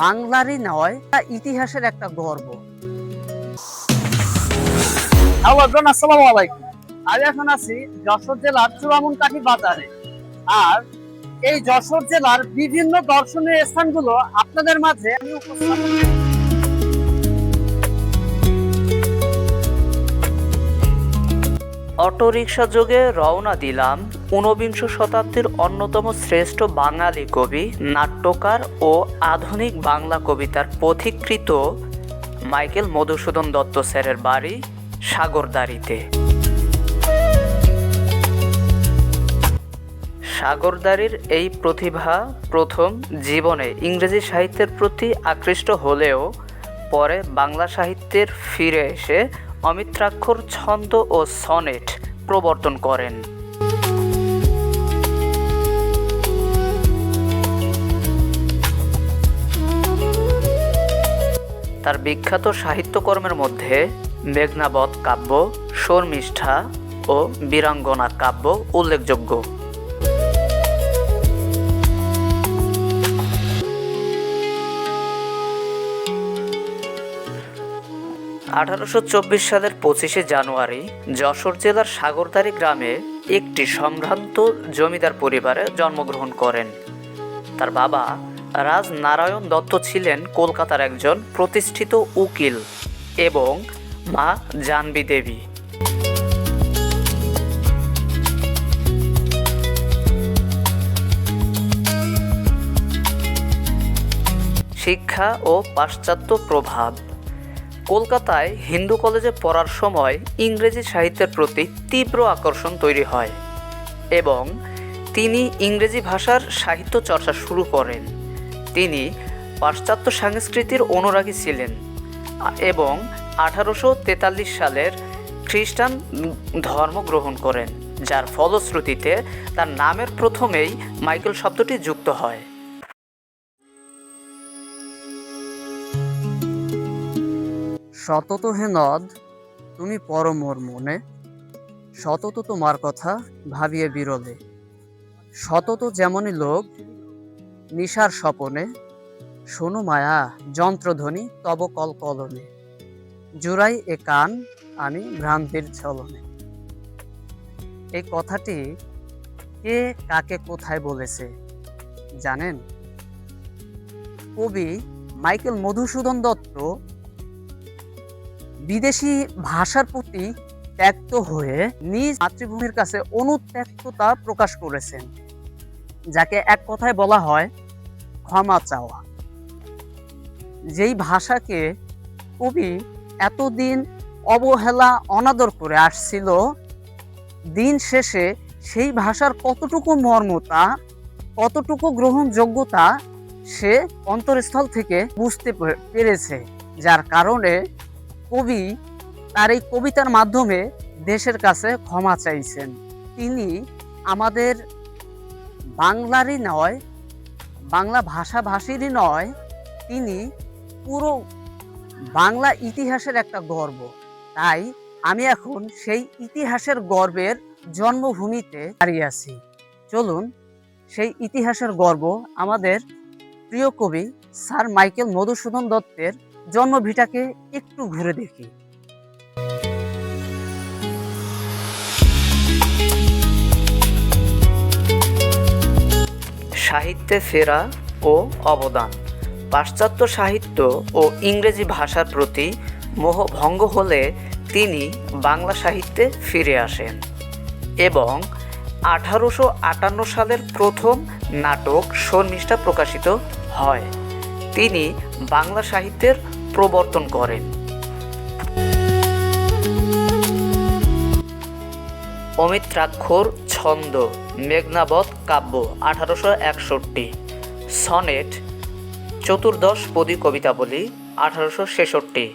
বাংলারই নয়, ইতিহাসের একটা গর্ব। আসসালামু আলাইকুম। আজ এখন আছি যশোর জেলার চূড়ামুনকাঠি বাজারে। আর এই যশোর জেলার বিভিন্ন দর্শনীয় স্থানগুলো আপনাদের মাঝে আমি উপস্থাপন করব। অটোরিকশা যোগে রওনা দিলাম ঊনবিংশ শতাব্দীর অন্যতম শ্রেষ্ঠ বাঙালি কবি, নাট্যকার ও আধুনিক বাংলা কবিতার পথিকৃত মাইকেল মধুসূদন দত্ত স্যারের বাড়ি সাগরদাড়িতে। সাগরদাড়ির এই প্রতিভা প্রথম জীবনে ইংরেজি সাহিত্যের প্রতি আকৃষ্ট হলেও পরে বাংলা সাহিত্যের ফিরে এসে অমিত্রাক্ষর ছন্দ ও সনেট প্রবর্তন করেন। তার বিখ্যাত সাহিত্যকর্মের মধ্যে মেঘনাবধ কাব্য, শর্মিষ্ঠা ও বীরাঙ্গনা কাব্য উল্লেখযোগ্য। সালের 25শে জানুয়ারি যশোর জেলার সাগরদাড়ি গ্রামে একটি সম্ভ্রান্ত জমিদার পরিবারে জন্মগ্রহণ করেন। তার বাবা রাজনারায়ণ দত্ত ছিলেন কলকাতার একজন প্রতিষ্ঠিত উকিল এবং মা জাহ্নবী দেবী। শিক্ষা ও পাশ্চাত্য প্রভাব। কলকাতায় হিন্দু কলেজে পড়ার সময় ইংরেজি সাহিত্যের প্রতি তীব্র আকর্ষণ তৈরি হয় এবং তিনি ইংরেজি ভাষার সাহিত্য চর্চা শুরু করেন। তিনি পাশ্চাত্য সংস্কৃতির অনুরাগী ছিলেন এবং 1843 সালের খ্রিস্টান ধর্ম গ্রহণ করেন, যার ফলশ্রুতিতে তার নামের প্রথমেই মাইকেল শব্দটি যুক্ত হয়। সতত হে নদ, তুমি পরম মোর মনে, সতত তোমার কথা ভাবিয়ে বিরলে। সতত যেমনই লোক নিশার স্বপনে, শোনো মায়া যন্ত্রধ্বনি তব কল কলনে। জুড়াই এ কান আমি ভ্রান্তির ছলনে। এই কথাটি কে কাকে কোথায় বলেছে জানেন? কবি মাইকেল মধুসূদন দত্ত বিদেশি ভাষার প্রতি ত্যক্ত হয়ে নিজ মাতৃভূমির কাছে অনুত্যক্ততা প্রকাশ করেছেন, যাকে এক কথায় বলা হয় ক্ষমা চাওয়া। যেই ভাষাকে কবি এতদিন অবহেলা অনাদর করে আসছিল, দিন শেষে সেই ভাষার কতটুকু মর্মতা, কতটুকু গ্রহণযোগ্যতা সে অন্তরস্থল থেকে বুঝতে পেরেছে, যার কারণে কবি তার এই কবিতার মাধ্যমে দেশের কাছে ক্ষমা চাইছেন। তিনি আমাদের বাংলারই নয়, বাংলা ভাষাভাষীরই নয়, তিনি পুরো বাংলা ইতিহাসের একটা গর্ব। তাই আমি এখন সেই ইতিহাসের গর্বের জন্মভূমিতে দাঁড়িয়ে আছি। চলুন সেই ইতিহাসের গর্ব আমাদের প্রিয় কবি স্যার মাইকেল মধুসূদন দত্তের জন্মভিটাকে একটু ঘুরে দেখি। সাহিত্যে ফেরা ও অবদান। পাশ্চাত্য সাহিত্য ও ইংরেজি ভাষার প্রতি মোহভঙ্গ হলে তিনি বাংলা সাহিত্যে ফিরে আসেন এবং 1858 সালের প্রথম নাটক শর্মিষ্ঠা প্রকাশিত হয়। তিনি বাংলা সাহিত্যের প্রবর্তন করেন। অমিত্রাক্ষর ছন্দ, মেঘনাবধ কাব্য 1861, সনেট, চতুর্দশপদী কবিতাবলী 1866,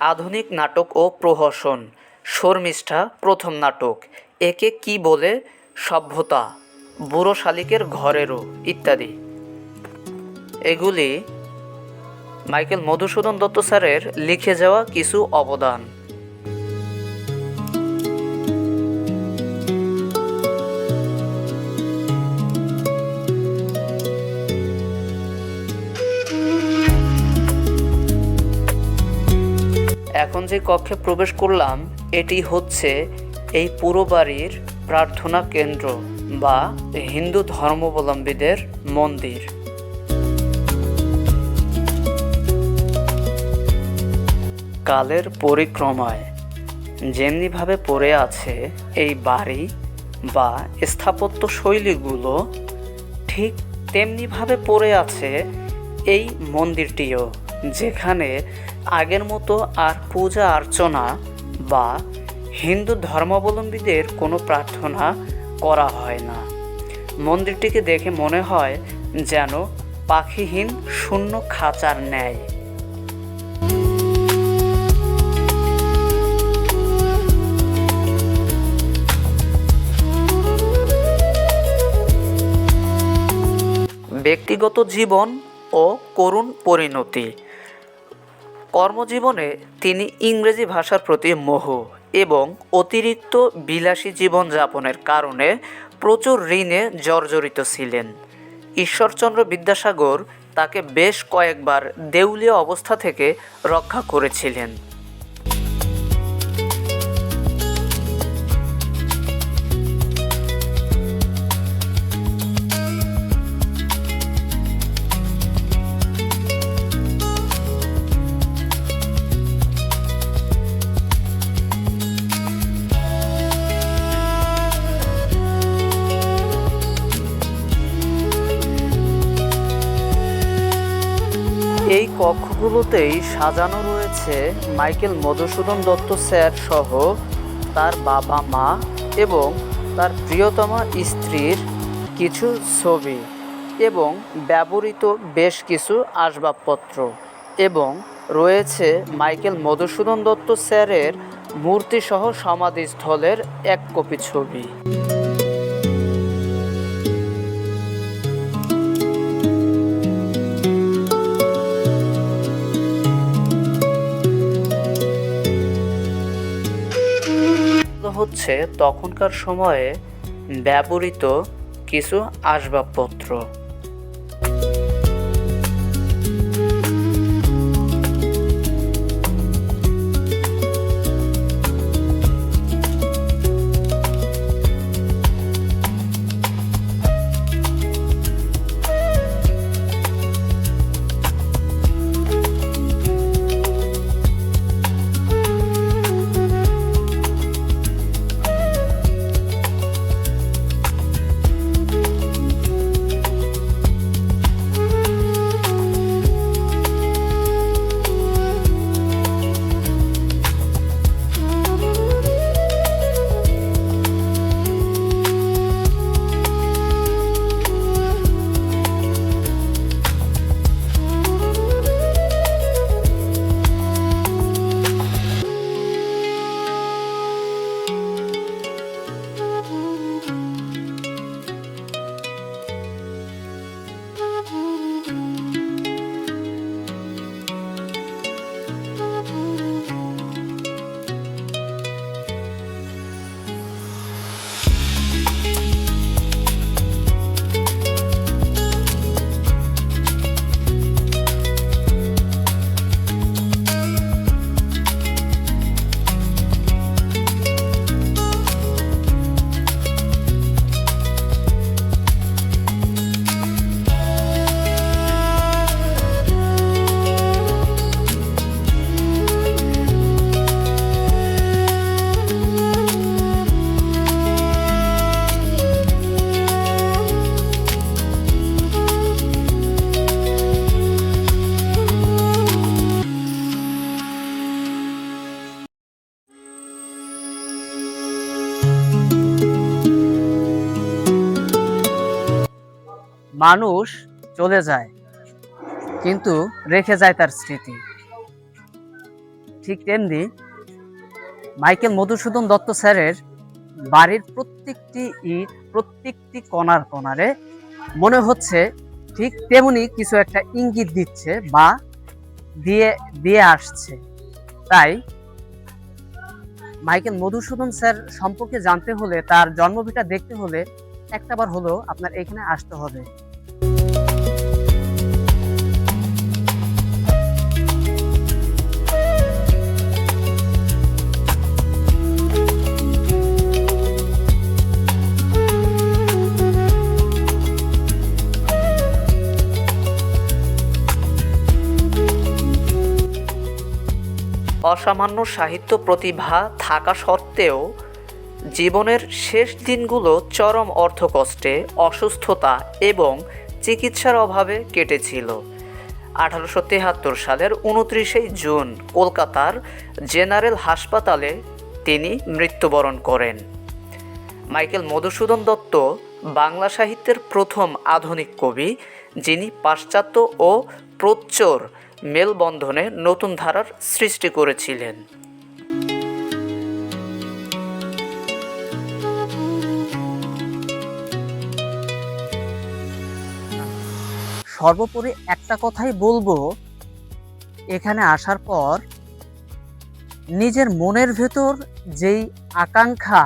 আধুনিক নাটক ও প্রহসন, শর্মিষ্ঠা প্রথম নাটক, একে কি বলে সভ্যতা, বুড়ো শালিকের ঘরেরও ইত্যাদি। এগুলি মাইকেল মধুসূদন দত্ত স্যারের লিখে যাওয়া কিছু অবদান। এখন যে কক্ষে প্রবেশ করলাম এটি হচ্ছে এই পুরো বাড়ির প্রার্থনা কেন্দ্র বা হিন্দু ধর্মাবলম্বীদের মন্দির। কালের পরিক্রমায় যেমনিভাবে পড়ে আছে এই বাড়ি বা স্থাপত্য শৈলীগুলো, ঠিক তেমনিভাবে পড়ে আছে এই মন্দিরটিও, যেখানে আগের মতো আর পূজা অর্চনা বা হিন্দু ধর্মাবলম্বীদের কোনো প্রার্থনা করা হয় না। মন্দিরটিকে দেখে মনে হয় যেন পাখিহীন শূন্য খাঁচার ন্যায়। ব্যক্তিগত জীবন ও করুণ পরিণতি। কর্মজীবনে তিনি ইংরেজি ভাষার প্রতি মোহ এবং অতিরিক্ত বিলাসী জীবনযাপনের কারণে প্রচুর ঋণে জর্জরিত ছিলেন। ঈশ্বরচন্দ্র বিদ্যাসাগর তাকে বেশ কয়েকবার দেউলিয়া অবস্থা থেকে রক্ষা করেছিলেন। এই কক্ষগুলোতেই সাজানো রয়েছে মাইকেল মধুসূদন দত্ত স্যার সহ তার বাবা মা এবং তার প্রিয়তমা স্ত্রীর কিছু ছবি এবং ব্যবহৃত বেশ কিছু আসবাবপত্র, এবং রয়েছে মাইকেল মধুসূদন দত্ত স্যারের মূর্তিসহ সমাধিস্থলের এক কপি ছবি। হচ্ছে তখনকার সময়ে ব্যবহৃত কিছু আসবাবপত্র। মানুষ চলে যায় কিন্তু রেখে যায় তার স্মৃতি। ঠিক তেমনি মাইকেল মধুসূদন দত্ত স্যারের বাড়ির প্রত্যেকটি ইট, প্রত্যেকটি কণার কণারে মনে হচ্ছে ঠিক তেমনি কিছু একটা ইঙ্গিত দিচ্ছে বা দিয়ে আসছে। তাই মাইকেল মধুসূদন স্যার সম্পর্কে জানতে হলে, তার জন্মভিটা দেখতে হলে একটাবার হলেও আপনার এখানে আসতে হবে। অসামান্য সাহিত্য প্রতিভা থাকা সত্ত্বেও জীবনের শেষ দিনগুলো চরম অর্থকষ্টে, অসুস্থতা এবং চিকিৎসার অভাবে কেটেছিল। 1873 সালের 29 জুন কলকাতার জেনারেল হাসপাতালে তিনি মৃত্যুবরণ করেন। মাইকেল মধুসূদন দত্ত বাংলা সাহিত্যের প্রথম আধুনিক কবি, যিনি পাশ্চাত্য ও প্রচ্যর মেলবন্ধনে নতুন ধারার সৃষ্টি করেছিলেন। সর্বোপরি একটা কথাই বলবো, এখানে আসার পর নিজের মনের ভেতর যেই আকাঙ্ক্ষা,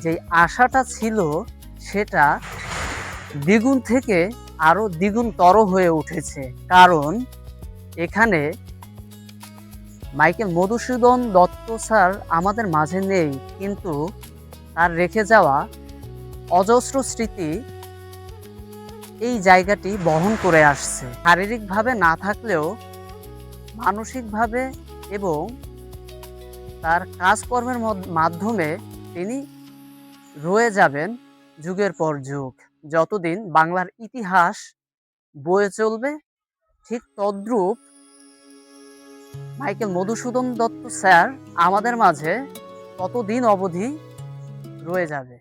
যেই আশাটা ছিল, সেটা দ্বিগুণ থেকে আরো দ্বিগুণতর হয়ে উঠেছে। কারণ এখানে মাইকেল মধুসূদন দত্ত স্যার আমাদের মাঝে নেই, কিন্তু তার রেখে যাওয়া অজস্র স্মৃতি এই জায়গাটি বহন করে আসছে। শারীরিকভাবে না থাকলেও মানসিকভাবে এবং তার কাজকর্মের মাধ্যমে তিনি রয়ে যাবেন যুগের পর যুগ। যতদিন বাংলার ইতিহাস বয়ে চলবে, ঠিক তদ্রূপ মাইকেল মধুসূদন দত্ত স্যার আমাদের মাঝে ততদিন অবধি রয়ে যাবে।